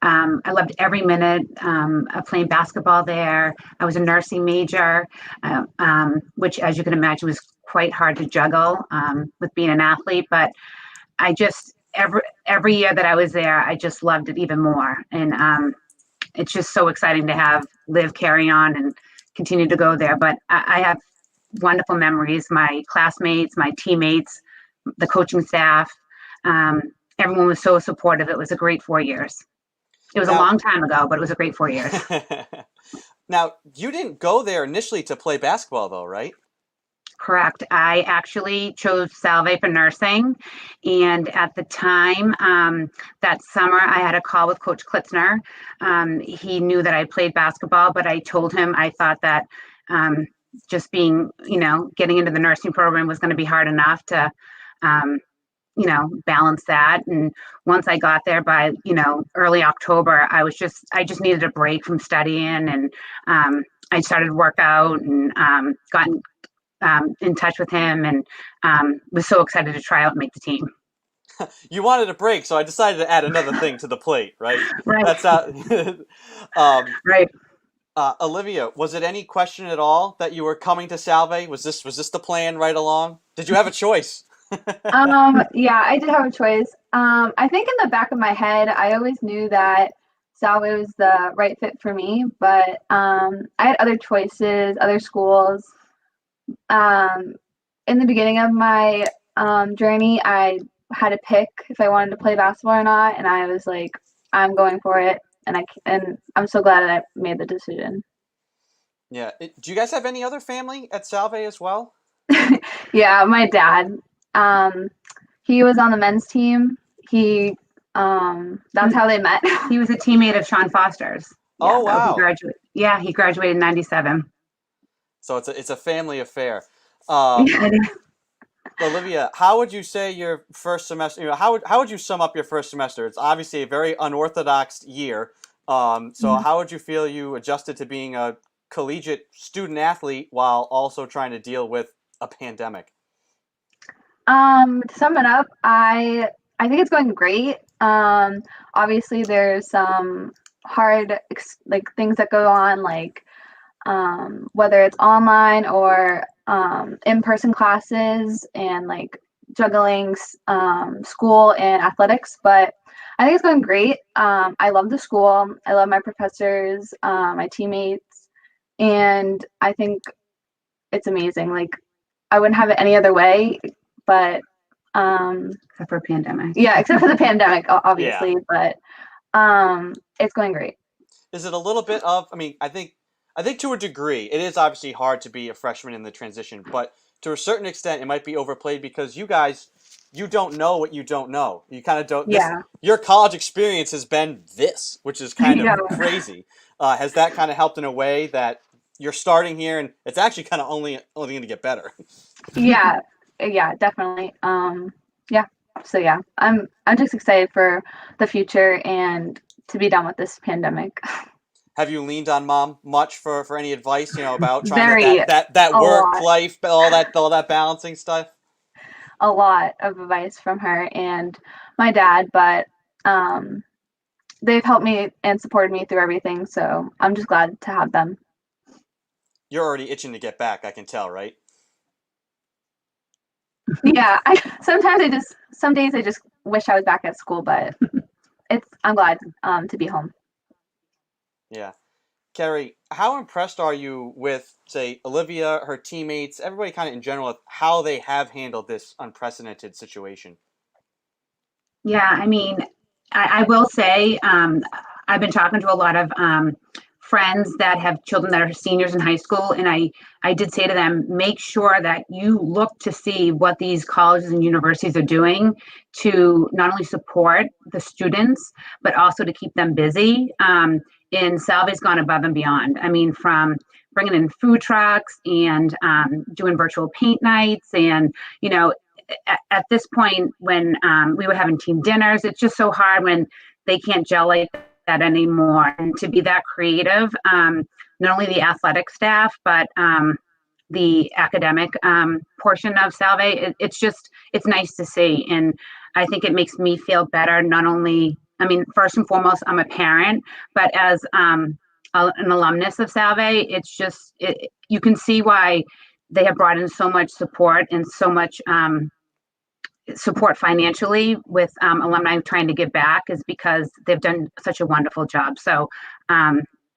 I loved every minute of playing basketball there. I was a nursing major, which, as you can imagine, was quite hard to juggle with being an athlete. But I just every year that I was there, I just loved it even more. And it's just so exciting to have Liv carry on and continue to go there. But I have wonderful memories. My classmates, my teammates, the coaching staff. Everyone was so supportive. It was a great 4 years. It was a long time ago, but it was a great 4 years. Now, you didn't go there initially to play basketball, though, right? Correct. I actually chose Salve for nursing. And at the time, that summer, I had a call with Coach Klitzner. He knew that I played basketball, but I told him I thought that just being, getting into the nursing program was going to be hard enough to balance that. And once I got there by, early October, I just needed a break from studying. And I started to work out and got in touch with him and was so excited to try out and make the team. You wanted a break, so I decided to add another thing to the plate, right? Right. That's right. Olivia, was it any question at all that you were coming to Salve? Was this the plan right along? Did you have a choice? Yeah, I did have a choice. I think in the back of my head, I always knew that Salve was the right fit for me, but I had other choices, other schools. In the beginning of my journey, I had to pick if I wanted to play basketball or not, and I was like, I'm going for it, and I'm so glad that I made the decision. Yeah. Do you guys have any other family at Salve as well? Yeah, my dad. He was on the men's team. That's how they met. He was a teammate of Sean Foster's. Oh, wow. He graduated in 97. So it's a family affair. Olivia, how would you say your first semester? How would you sum up your first semester? It's obviously a very unorthodox year. So how would you feel you adjusted to being a collegiate student athlete while also trying to deal with a pandemic? To sum it up, I think it's going great. Obviously, there's some hard things that go on, like whether it's online or in-person classes and like juggling school and athletics. But I think it's going great. I love the school. I love my professors, my teammates, and I think it's amazing. Like, I wouldn't have it any other way. But except for a pandemic. Yeah, except for the pandemic, obviously. Yeah. But it's going great. Is it a little bit of? I mean, I think to a degree, it is obviously hard to be a freshman in the transition, but to a certain extent, it might be overplayed because you guys, you don't know what you don't know. You kind of don't. Yeah. Your college experience has been this, which is kind of crazy. Has that kind of helped in a way that you're starting here, and it's actually kind of only going to get better? Yeah, definitely. Yeah. So yeah, I'm just excited for the future and to be done with this pandemic. Have you leaned on mom much for any advice, about trying that work life, all that balancing stuff? A lot of advice from her and my dad, but they've helped me and supported me through everything. So I'm just glad to have them. You're already itching to get back, I can tell, right? Yeah, some days I just wish I was back at school, but I'm glad to be home. Yeah. Kerry, how impressed are you with, say, Olivia, her teammates, everybody kind of in general, how they have handled this unprecedented situation? Yeah, I mean, I will say I've been talking to a lot of friends that have children that are seniors in high school, and I did say to them, make sure that you look to see what these colleges and universities are doing to not only support the students, but also to keep them busy. And Salve's gone above and beyond. I mean, from bringing in food trucks and doing virtual paint nights, and at this point when we were having team dinners, it's just so hard when they can't gel like that anymore. And to be that creative, not only the athletic staff, but the academic portion of Salve, it's nice to see. And I think it makes me feel better. Not only, I mean, first and foremost, I'm a parent, but as an alumnus of Salve, you can see why they have brought in so much support and so much support financially with alumni trying to give back, is because they've done such a wonderful job. So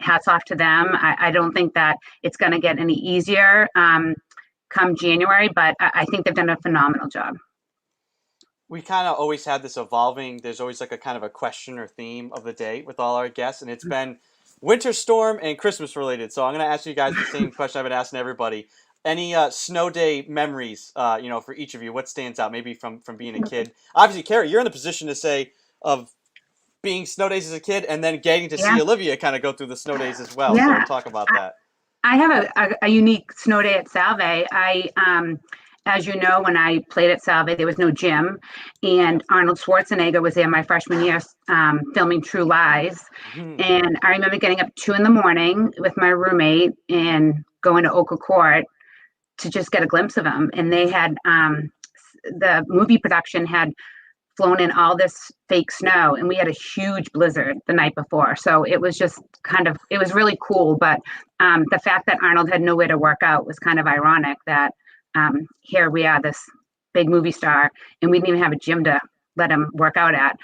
hats off to them. I don't think that it's going to get any easier come January, but I think they've done a phenomenal job. We kind of always had this evolving, there's always like a kind of a question or theme of the day with all our guests, and it's been winter storm and Christmas related. So I'm going to ask you guys the same question I've been asking everybody. Any snow day memories, for each of you? What stands out, maybe from being a kid? Obviously, Carrie, you're in the position to say of being snow days as a kid and then getting to see Olivia kind of go through the snow days as well. Yeah. So we'll talk about that. I have a unique snow day at Salve. As you know, when I played at Salve, there was no gym, and Arnold Schwarzenegger was there my freshman year filming True Lies. Mhm. And I remember getting up 2 a.m. with my roommate and going to Oka Court to just get a glimpse of him. And they had, the movie production had flown in all this fake snow, and we had a huge blizzard the night before. So it was just it was really cool. But the fact that Arnold had nowhere to work out was kind of ironic, that here we are, this big movie star, and we didn't even have a gym to let him work out at.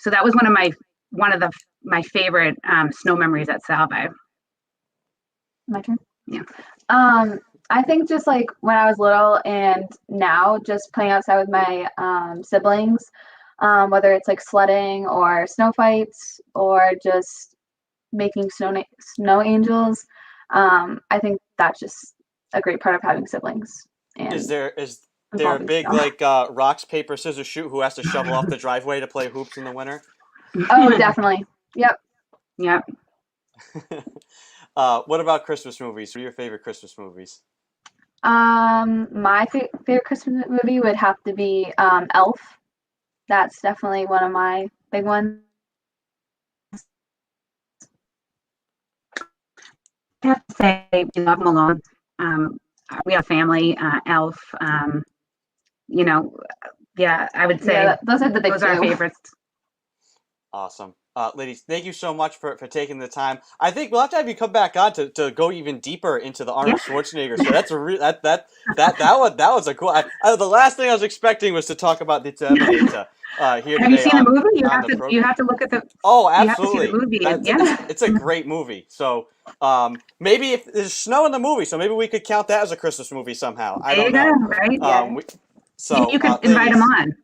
So that was one of my favorite snow memories at Salve. My turn? Yeah. I think just like when I was little and now, just playing outside with my siblings, whether it's like sledding or snow fights or just making snow angels, I think that's just a great part of having siblings. And Is there a big rocks, paper, scissors, shoot who has to shovel off the driveway to play hoops in the winter? Oh, definitely. Yep. What about Christmas movies? What are your favorite Christmas movies? My favorite Christmas movie would have to be Elf. That's definitely one of my big ones. I have to say, we love Home Alone. We have family, Elf. I would say those are the big those are our two. favorites. Awesome. Ladies, thank you so much for taking the time. I think we'll have to have you come back on to go even deeper into the Arnold Schwarzenegger. So that's that was a cool. The last thing I was expecting was to talk about the Terminator here today. Have you seen the movie? You program. have to look at the. Oh, absolutely! You have to see the movie. It's a great movie. So maybe if there's snow in the movie, so maybe we could count that as a Christmas movie somehow. I don't know. Right? You you could invite him on.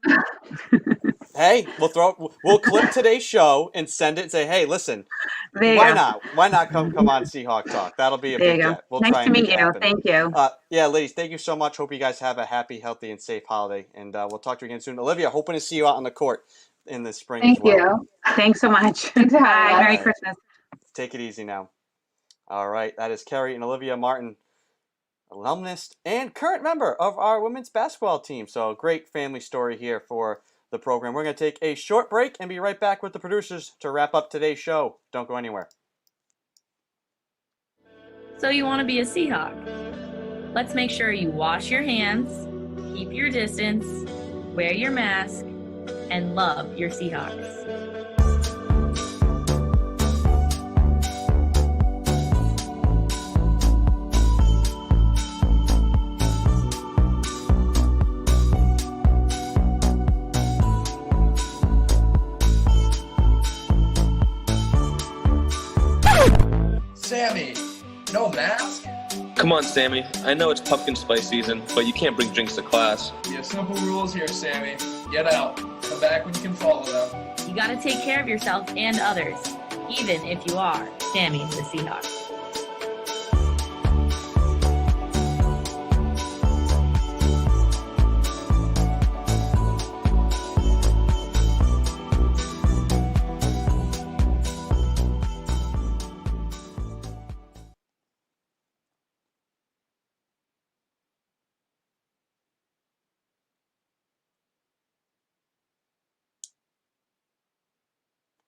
Hey, we'll clip today's show and send it and say, hey, listen, why not come on Seahawk Talk? That'll be a big get. We'll nice try to and meet make it you. happen. Thank you. Ladies, thank you so much. Hope you guys have a happy, healthy, and safe holiday. And we'll talk to you again soon. Olivia, hoping to see you out on the court in the spring as well. Thank you. Thanks so much. Thanks for having us. Merry Christmas. Take it easy now. All right. That is Carrie and Olivia Martin, alumnus and current member of our women's basketball team. So great family story here for the program. We're going to take a short break and be right back with the producers to wrap up today's show. Don't go anywhere. So you want to be a Seahawk? Let's make sure you wash your hands, keep your distance, wear your mask, and love your Seahawks. Sammy, no mask? Come on, Sammy. I know it's pumpkin spice season, but you can't bring drinks to class. We have simple rules here, Sammy. Get out. Come back when you can follow them. You gotta take care of yourself and others. even if you are Sammy the Seahawk.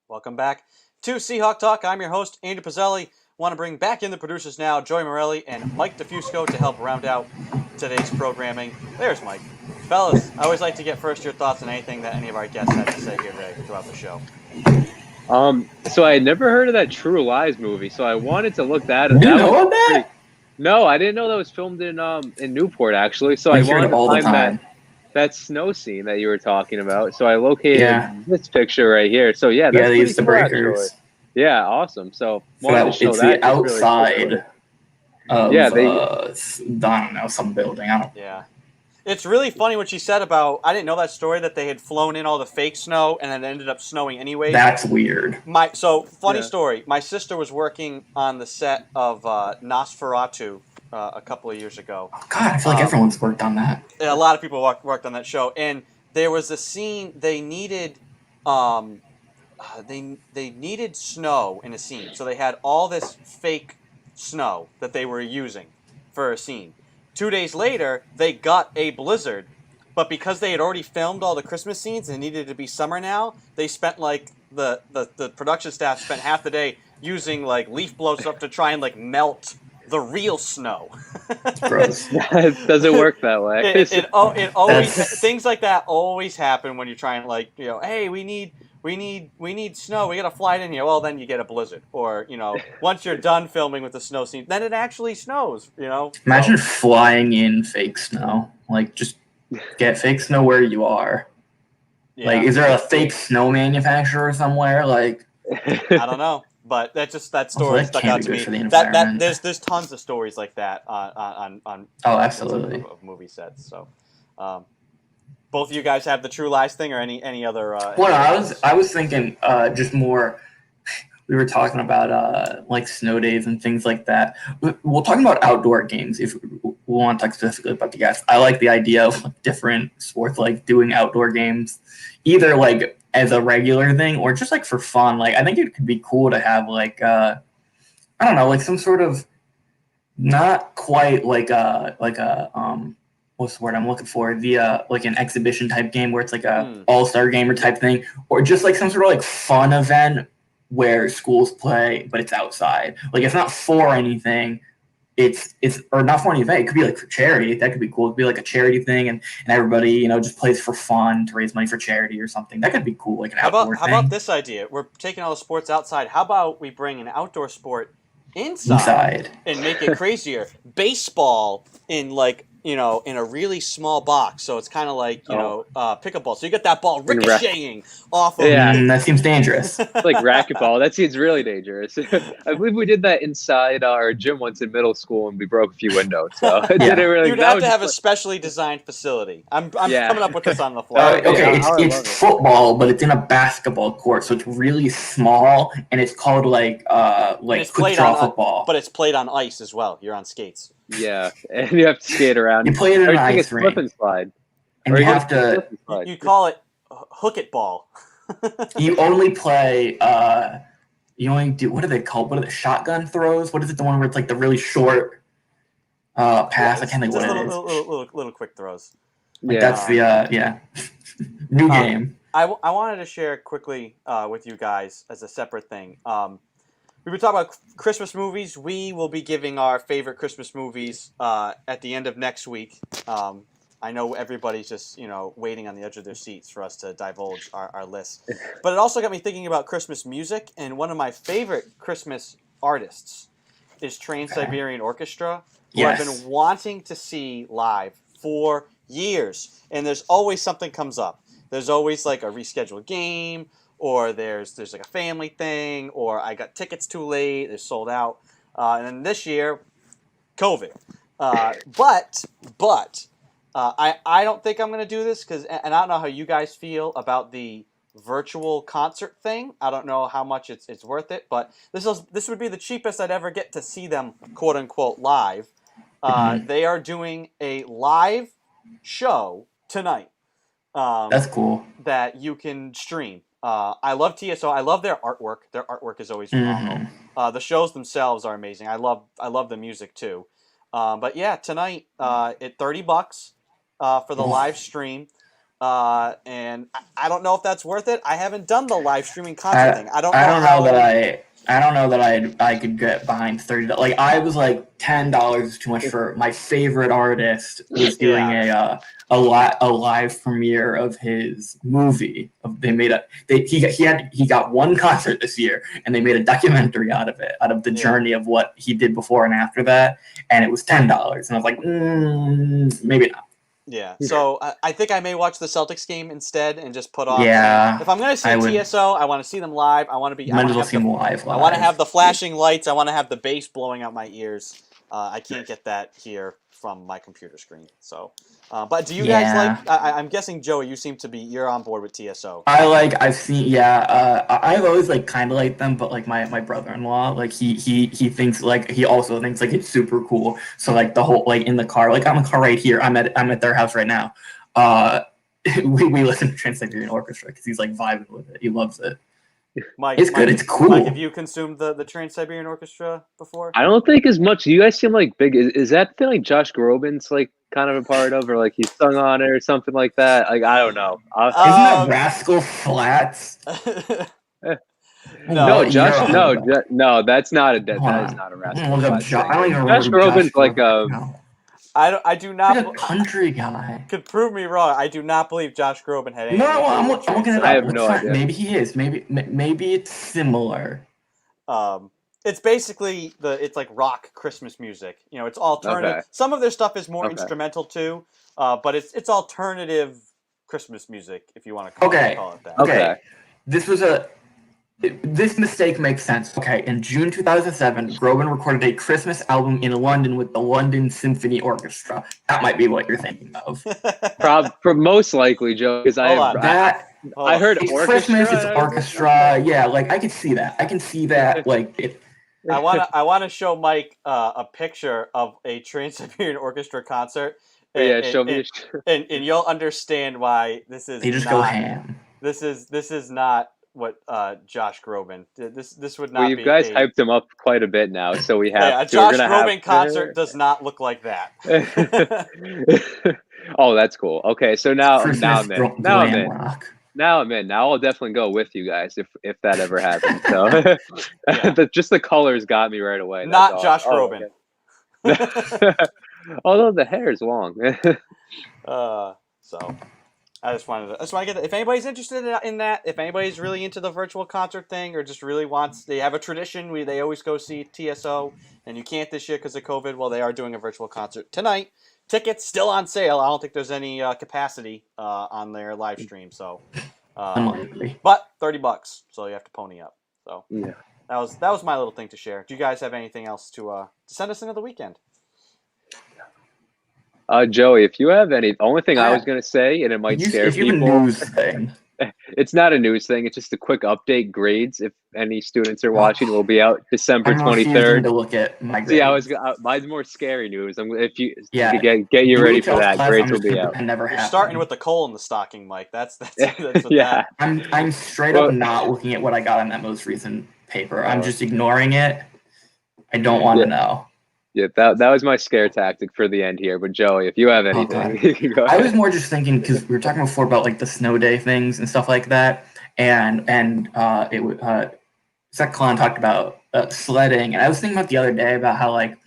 Welcome back to Seahawk Talk. I'm your host, Andrew Pizzelli. Want to bring back in the producers now, Joey Morelli and Mike DeFusco, to help round out today's programming. There's Mike. Fellas, I always like to get first your thoughts on anything that any of our guests have to say here today throughout the show. So I had never heard of that True Lies movie, so I wanted to look that up. You know of that? No, I didn't know that was filmed in Newport, actually. So I wanted to find that snow scene that you were talking about. So I located this picture right here. So yeah, that's they used the breakers. Actually. Yeah, awesome. So wanted to show it's that. the outside of I don't know, some building. I don't. Yeah. It's really funny what she said about, I didn't know that story, that they had flown in all the fake snow and then it ended up snowing anyway. That's weird. Funny story. My sister was working on the set of Nosferatu a couple of years ago. Oh, God, I feel like everyone's worked on that. A lot of people worked on that show. And there was a scene, they needed they needed snow in a scene. So they had all this fake snow that they were using for a scene. 2 days later, they got a blizzard, but because they had already filmed all the Christmas scenes and it needed to be summer now, they spent the production staff spent half the day using leaf blow stuff to try and melt the real snow. Gross. It doesn't work that way. It always things like that always happen when you're trying hey, we need snow. We got to fly it in here. Well, then you get a blizzard. Or, once you're done filming with the snow scene, then it actually snows, Imagine flying in fake snow. Just get fake snow where you are. Yeah. Is there a fake snow manufacturer somewhere? I don't know. But that story stuck out to me. There's tons of stories like that on absolutely of movie sets. So, both of you guys have the True Lies thing, or any other? I was thinking just more. We were talking about snow days and things like that. We're talking about outdoor games. If we want to talk specifically about the guests, I like the idea of different sports, doing outdoor games, either as a regular thing or just for fun. I think it could be cool to have I don't know, some sort of not quite what's the word I'm looking for? The an exhibition type game where it's a all-star gamer type thing, or just some sort of fun event where schools play, but it's outside. It's not for anything. It's or not for any event. It could be for charity. That could be cool. It could be a charity thing, and everybody just plays for fun to raise money for charity or something. That could be cool. An outdoor thing. How about this idea? We're taking all the sports outside. How about we bring an outdoor sport inside and make it crazier? Baseball in in a really small box, so it's kind of pickleball. So you get that ball ricocheting off of. Yeah, that seems dangerous. Like racquetball. That seems really dangerous. I believe we did that inside our gym once in middle school, and we broke a few windows. So it didn't really. You'd have to have a specially designed facility. I'm coming up with this on the fly. Okay, it's football, but it's in a basketball court, so it's really small, and it's called quick draw football. But it's played on ice as well. You're on skates. Yeah, and you have to skate around. You play it in an ice rink. Slip and slide. And you have to. You call it hook it ball. You only play. You only do. What are they called? What are the shotgun throws? What is it? The one where it's the really short pass. I can't think what it is. Little quick throws. That's the new game. I wanted to share quickly with you guys as a separate thing. We've been talking about Christmas movies. We will be giving our favorite Christmas movies at the end of next week. I know everybody's just, waiting on the edge of their seats for us to divulge our list. But it also got me thinking about Christmas music, and one of my favorite Christmas artists is Trans-Siberian Orchestra, who I've been wanting to see live for years. And there's always something comes up. There's always a rescheduled game, or there's a family thing, or I got tickets too late, they're sold out. And then this year, COVID. But I don't think I'm going to do this, and I don't know how you guys feel about the virtual concert thing. I don't know how much it's worth it, but this would be the cheapest I'd ever get to see them, quote unquote, live. They are doing a live show tonight. That's cool. That you can stream. I love TSO. I love their artwork. Their artwork is always phenomenal. The shows themselves are amazing. I love the music too. But yeah, tonight at $30 for the live stream. And I don't know if that's worth it. I haven't done the live streaming concert thing. I don't know that I could get behind $30. Like I was like $10 is too much for my favorite artist was doing a live premiere of his movie. He got one concert this year, and they made a documentary out of it, out of the journey of what he did before and after that, and it was $10. And I was like, maybe not. Yeah, so I think I may watch the Celtics game instead and just put on. Yeah, if I'm going to see TSO, I want to see them live. I want to live. I want to have the flashing lights. I want to have the bass blowing out my ears. I can't get that here from my computer screen. So, but do you guys like? I'm guessing Joey, you're on board with TSO. I've always like kind of liked them, but like my brother-in-law, like he thinks like he also thinks like it's super cool. So like the whole like in the car, like I'm in the car right here. I'm at their house right now. We listen to Trans-Siberian Orchestra because he's like vibing with it. He loves it. Mike, it's good. It's cool. Mike, have you consumed the Trans-Siberian Orchestra before? I don't think as much. You guys seem like big. Is that thing like Josh Groban's like kind of a part of, or like he sung on it or something like that? Like I don't know. Isn't that Rascal Flatts? No, Josh. No, that's not a. That is not a Rascal Flatts. I don't even remember. Josh Groban's like a. I do not. He's a country guy. Could prove me wrong. I do not believe Josh Groban had any. No, I'm looking at it. I have no idea. Maybe he is. Maybe it's similar. It's basically it's like rock Christmas music. You know, it's alternative. Okay. Some of their stuff is more instrumental too, but it's alternative Christmas music, if you want to call it that. Okay. This mistake makes sense. Okay, in June 2007, Groban recorded a Christmas album in London with the London Symphony Orchestra. That might be what you're thinking of. Most likely, Joe, because I heard it's orchestra. Christmas, it's orchestra. Yeah, like I can see that. Like it. I want to show Mike a picture of a Trans-Siberian Orchestra concert. Show me. And you'll understand why this is. They just go ham. This is not what Josh Groban. This would not. Well, you guys hyped him up quite a bit now, so we have. Yeah, a Josh Groban concert does not look like that. Oh, that's cool. Okay, so now I'm in. Now I'll definitely go with you guys if that ever happens. So, just the colors got me right away. Not Josh Groban. Although the hair is long. So. I just want to get that. If anybody's interested in that, if anybody's really into the virtual concert thing or just really they have a tradition, they always go see TSO, and you can't this year because of COVID. Well, they are doing a virtual concert tonight. Tickets still on sale. I don't think there's any capacity on their live stream. So, but $30, so you have to pony up. So yeah, that was my little thing to share. Do you guys have anything else to send us into the weekend? Joey, if you have any, the only thing I was going to say, and it might scare people. News thing. It's not a news thing. It's just a quick update. Grades, if any students are watching, will be out December 23rd. To look at my grades. See, mine's more scary news. If you get you ready for that, grades will be out. You're starting with the coal in the stocking, Mike. That's what yeah. I'm straight up not looking at what I got on that most recent paper. I'm just ignoring it. I don't want to know. Yeah, that was my scare tactic for the end here. But Joey, if you have anything, you can go ahead. I was more just thinking because we were talking before about like the snow day things and stuff like that, and Zach Kalon talked about sledding, and I was thinking about the other day about how like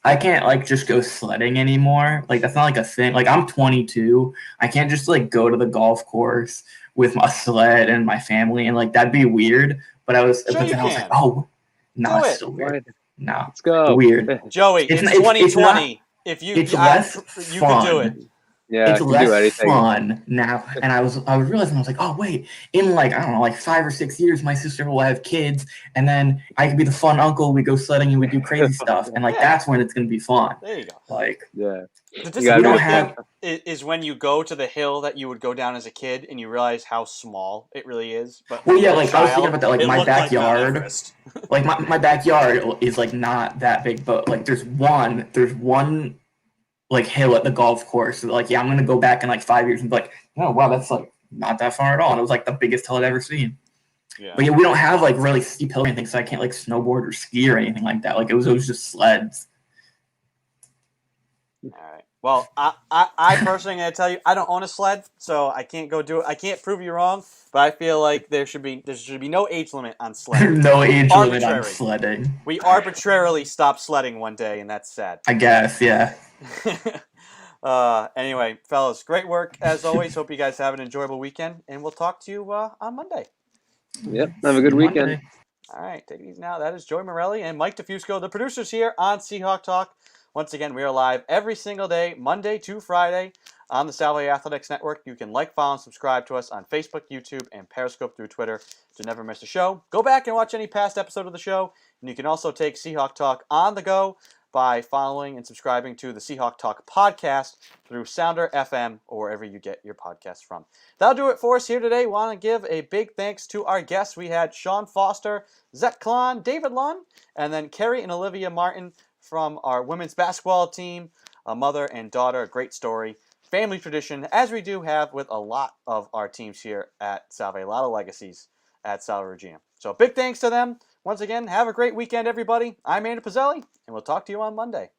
I can't like just go sledding anymore. Like that's not like a thing. Like I'm 22, I can't just like go to the golf course with my sled and my family, and like that'd be weird. But I was like, oh, no, it's still weird. No, let's go. Weird. Joey, it's 2020. If you less you fun. can do it. Yeah, it's I can do less anything. fun now. And I was realizing, I was like, oh wait, in like, I don't know, like 5 or 6 years, my sister will have kids, and then I could be the fun uncle. We go sledding and we do crazy stuff, and like Yeah. that's when it's gonna be fun. There you go. Like, Yeah. The You gotta we don't disappointing have. thing is when you go to the hill that you would go down as a kid and you realize how small it really is. But Well, when yeah, you're a like I was thinking child, about that. Like it my looked like Mount backyard, Everest. like my backyard is like not that big, but like there's one like hill at the golf course. So, like, yeah, I'm gonna go back in like 5 years and be like, oh wow, that's like not that far at all. And it was like the biggest hill I'd ever seen. Yeah. But yeah, we don't have like really steep hills or anything, so I can't like snowboard or ski or anything like that. Like it was just sleds. All right. Well, I personally gonna tell you, I don't own a sled, so I can't go do it. I can't prove you wrong, but I feel like there should be no age limit on sledding. No age limit on Arbitrary. sledding. We arbitrarily stopped sledding one day, and that's sad. I guess, yeah. Anyway, fellas, great work as always. Hope you guys have an enjoyable weekend, and we'll talk to you on Monday. Yep. Have a good weekend. Monday. All right, take it easy now. That is Joey Morelli and Mike DeFusco, the producers here on Seahawk Talk. Once again, we are live every single day, Monday to Friday, on the Salve Athletics Network. You can like, follow, and subscribe to us on Facebook, YouTube, and Periscope through Twitter to never miss a show. Go back and watch any past episode of the show, and you can also take Seahawk Talk on the go by following and subscribing to the Seahawk Talk podcast through Sounder FM or wherever you get your podcasts from. That'll do it for us here today. Want to give a big thanks to our guests. We had Sean Foster, Zach Klon, David Lund, and then Kerry and Olivia Martin from our women's basketball team, a mother and daughter, a great story, family tradition, as we do have with a lot of our teams here at Salve, a lot of legacies at Salve Regina. So big thanks to them. Once again, have a great weekend, everybody. I'm Andy Pizzelli, and we'll talk to you on Monday.